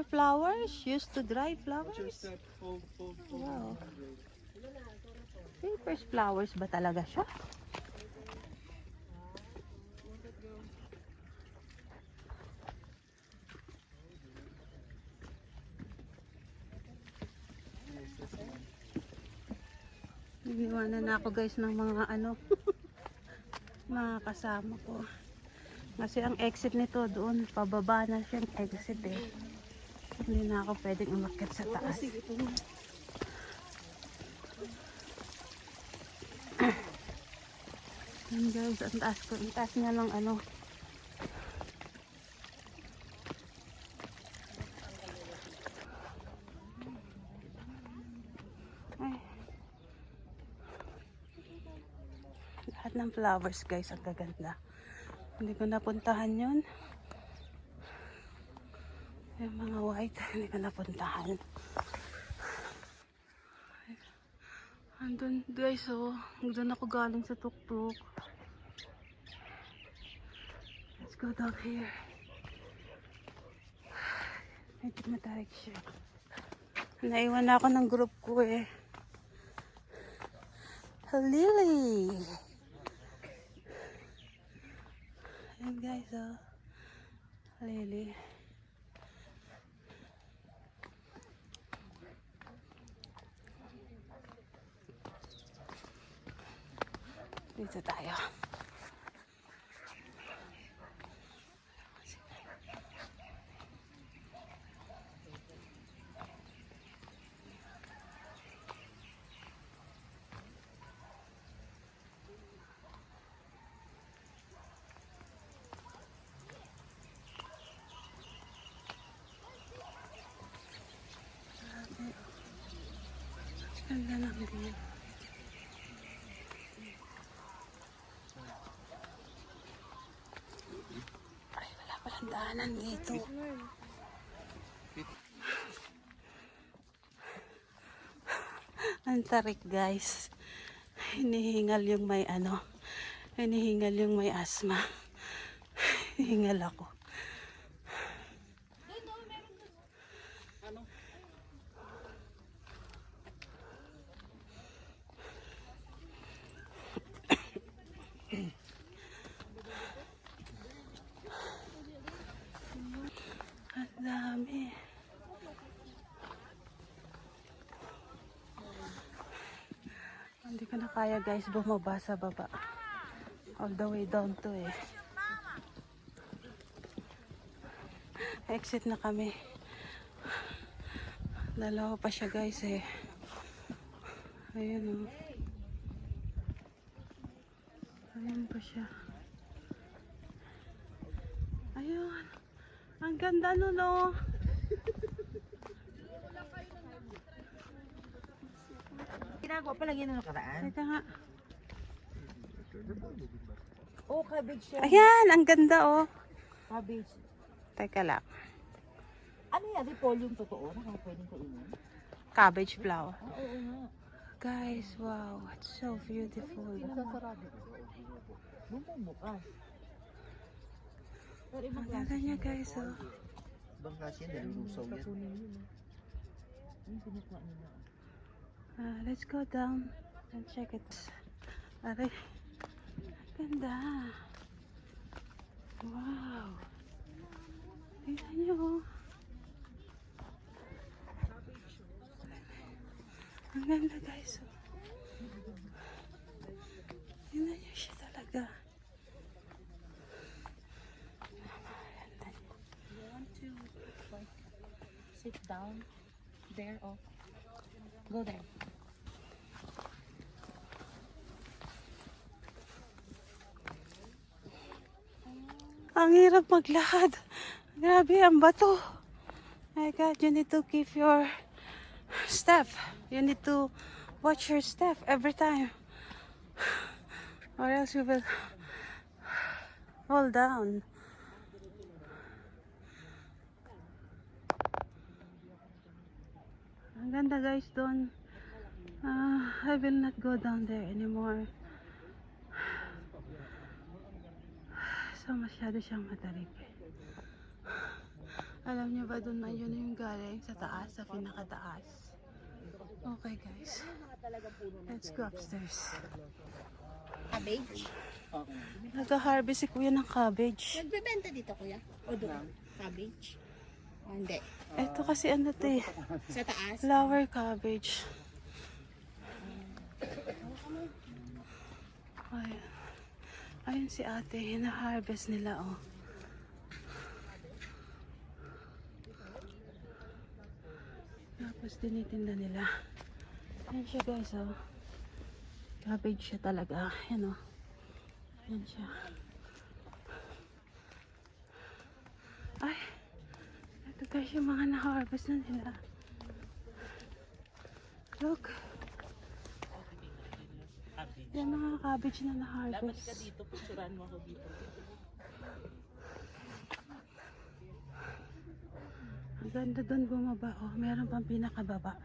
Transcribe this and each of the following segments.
Flowers, used to dry flowers. Wow. Paper flowers ba talaga siya? Iniwanan na ako guys ng mga mga kasama ko. Kasi ang exit nito doon, pababa na siyang exit eh. Hindi na ako pwedeng umakyat sa taas. Yan guys, ang taas ko. Ang taas niya ng Ay. Lahat ng flowers guys, ang gaganda. Hindi ko napuntahan yun. Yung mga white, hindi ko napuntahan. Andun guys, oh. Doon ako galing sa tuktok. Let's go down here. Medyo matarik siya. Naiwan na ako ng group ko eh. Lily! Ayan guys, oh. Lily. Dito tayo. Ganda ng view. Ay, wala palang daanan dito. Ang tarik guys. Hinihingal yung may hinihingal yung may asthma. Hinihingal ako. Ang dami. Hindi ko na kaya guys bumaba sa baba. All the way down to eh. Exit na kami. Dalawa pa siya guys eh. Ayun oh. Ayun pa siya. Ayun. Ang ganda nun oh. Ginagawa pa lang yun ang nakaraan. Teka nga. Oh, cabbage siya. Ayan, ang ganda oh. Cabbage. Teka lang. Ano yan? Repolyo yung totoo na kaya pwedeng kainin? Cabbage flower. Ah, oo nga. Guys, wow. It's so beautiful. Nasasarado. Bumubukas. Pero ibang Ang ganda niya guys oh. Ibang klase yan, nalusaw yan. Yung pinukuha nila. Let's go down and check it. Aray. Ganda. Wow. Tingnan niyo oh. Ang ganda guys oh. Tingnan niyo siya talaga. You want to like sit down there or go there? Ang hirap maglakad. Grabe ang bato. My God, you need to keep your step. You need to watch your step every time. Or else you will fall down. Ang ganda guys doon. I will not go down there anymore. So masyado siyang matarik. Alam niyo ba doon na yun yung galing sa taas, sa pinakataas. Okay guys, let's go upstairs. Cabbage? Nag-harvest si kuya ng cabbage. Nagbebenta dito, kuya? O doon? Cabbage? O hindi. Ito kasi ano to eh, Sa taas? flower cabbage. Ayun. Ayun si ate, hina-harvest nila oh. Tapos tinitinda nila. Ayan siya guys oh. Cabbage siya talaga. Ayan oh. Ayan siya. Ay! Ito guys yung mga na-harvest na nila. Look! Yan mga cabbage na na-harvest. Dapat ka dito, picturean mo ako dito. Ang ganda doon bumaba. Oh, meron pang pinakababa.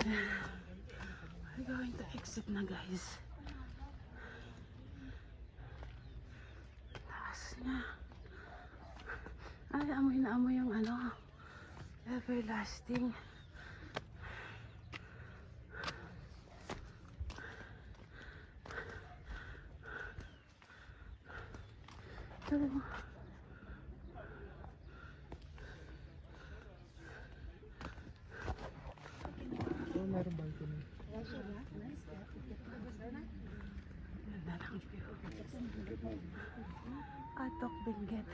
We're going to exit na guys. Taas niya. Ay, amoy na amoy yung ano. Everlasting. Ito. Oh, meron balcony. Ganda ng view. Atok Benguet.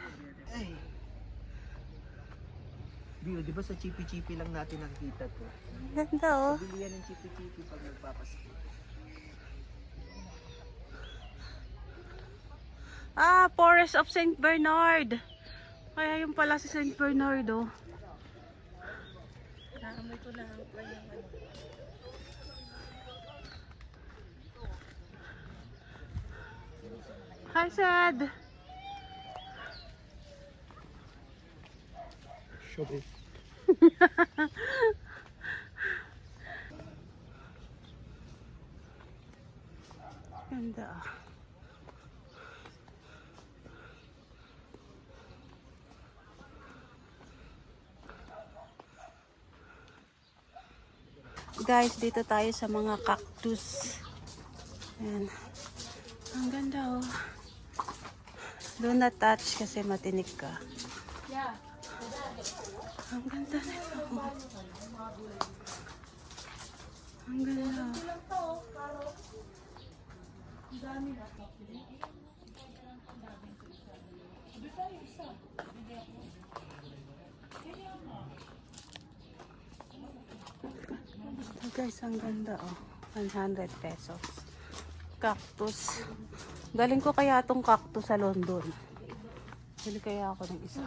Ay. View, di ba sa chipi-chipi lang natin nakikita to? Ganda oh. Bili yan ng chipi-chipi pag nagpapasko. Ah, Forest of St. Bernard. Kaya yung pala si St. Bernard oh. Naamoy ko na yung ano. Hi, Sad. Shopping. Ganda ah. Guys, dito tayo sa mga cactus. Ayan. Ang ganda oh. Do not touch kasi matinik ka. Ang ganda nito. Oh. Ang ganda. Ito guys, ang ganda oh. 100 pesos. Cactus. Galing ko kaya itong cactus sa London. Bili kaya ako ng isa.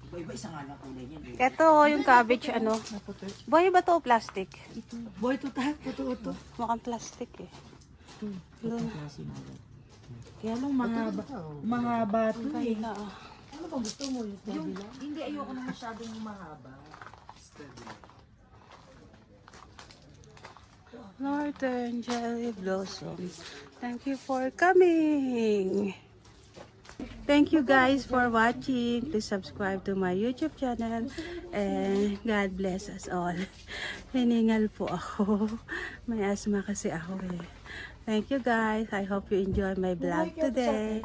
Iba-iba isa nga lang kulay niyan. Ito oh, yung cabbage ano. Boy ba to o plastic? Boy, ito ta. Ito. Mukhang plastic eh. Doon. Kaya lang mahaba. Mahaba to eh. Ganda oh. Ano bang gusto mo? Yung hindi ayoko na masyadong mahaba. Northern Jelly Blossoms. Thank you for coming. Thank you guys for watching. Please subscribe to my YouTube channel. And God bless us all. Hiningal po ako. May asthma kasi ako eh. Thank you guys. I hope you enjoy my vlog today.